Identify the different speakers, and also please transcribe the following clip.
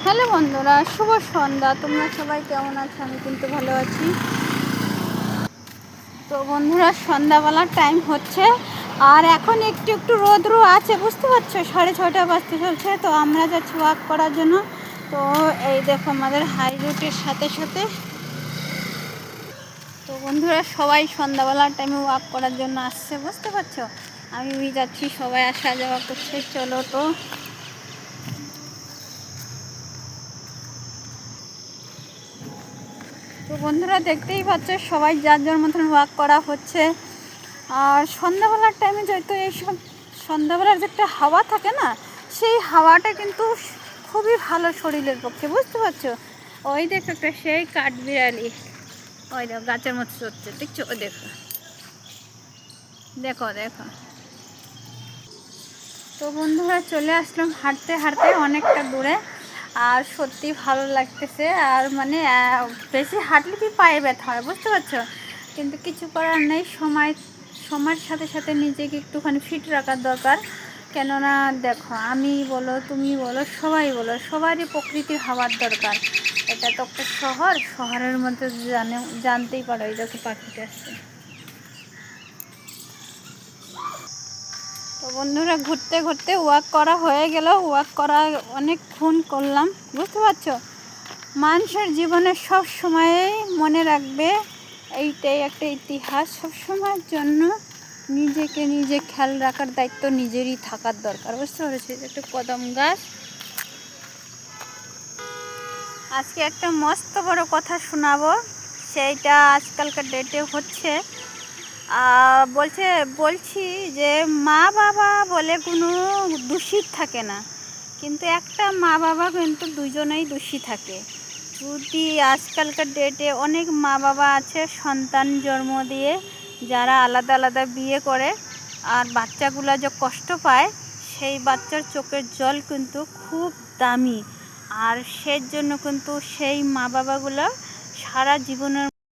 Speaker 1: Hello বন্ধুরা, শুভ সন্ধ্যা। তোমরা সবাই কেমন আছো? আমি কিন্তু ভালো আছি। তো বন্ধুরা, সন্ধ্যাবেলার টাইম হচ্ছে আর এখন একটু একটু রোদ্র আছে, বুঝতে পারছো? 6:30 বাজতে চলছে। তো আমরা যাচ্ছি ওয়াক করার জন্য। তো এই দেখো আমাদের হাই রুটের সাথে সাথে। তো বন্ধুরা, সবাই সন্ধ্যাবেলার টাইমে ওয়াক করার জন্য আসছে, বুঝতে পারছো? আমি যাচ্ছি, সবাই আসা যাওয়া করছে। চলো তো। তো বন্ধুরা, দেখতেই পাচ্ছ সবাই যার যার মতন ওয়াক করা হচ্ছে। আর সন্ধ্যাবেলার টাইমে যেহেতু এইসব সন্ধ্যাবেলার যে একটা হাওয়া থাকে না, সেই হাওয়াটা কিন্তু খুবই ভালো শরীরের পক্ষে, বুঝতে পারছো? ওই দেখো একটা সেই কাঠবিড়ালি, ওই দেখো গাছের মতো চড়ছে, দেখছো? ওই দেখো দেখো দেখো। তো বন্ধুরা, চলে আসলাম হাঁটতে হাঁটতে অনেকটা দূরে। আর সত্যি ভালো লাগতেছে। আর মানে বেশি হাঁটলে কি পায়ে ব্যথা হয়, বুঝতে পারছো? কিন্তু কিছু করার নেই। সময়ের সাথে সাথে নিজেকে একটুখানি ফিট রাখার দরকার। কেননা দেখো, আমি বলো, তুমি বলো, সবাই বলো, সবারই প্রকৃতির হাওয়ার দরকার। এটা তো একটা শহরের মধ্যে জানতেই পারো। এই দেখো পাখিটা আসছে। তো বন্ধুরা, ঘুরতে ঘুরতে ওয়াক করা হয়ে গেল। ওয়াক করা অনেকক্ষণ করলাম, বুঝতে পারছো? মানুষের জীবনে সব সময়েই মনে রাখবে, এইটাই একটা ইতিহাস। সব সময়ের জন্য নিজেকে নিজে খেয়াল রাখার দায়িত্ব নিজেরই থাকার দরকার, বুঝতে পেরেছি? একটা কদম গাছ। আজকে একটা মস্ত বড় কথা শোনাবো। সেইটা আজকালকার ডেটে হচ্ছে। বলছি যে মা বাবা বলে কোনো দোষী থাকে না, কিন্তু একটা মা বাবা কিন্তু দুজনেই দোষী থাকে। যদি আজকালকার ডেটে অনেক মা বাবা আছে সন্তান জন্ম দিয়ে যারা আলাদা আলাদা বিয়ে করে, আর বাচ্চাগুলো যে কষ্ট পায়, সেই বাচ্চার চোখের জল কিন্তু খুব দামি। আর সেই জন্য কিন্তু সেই মা বাবাগুলো সারা জীবনের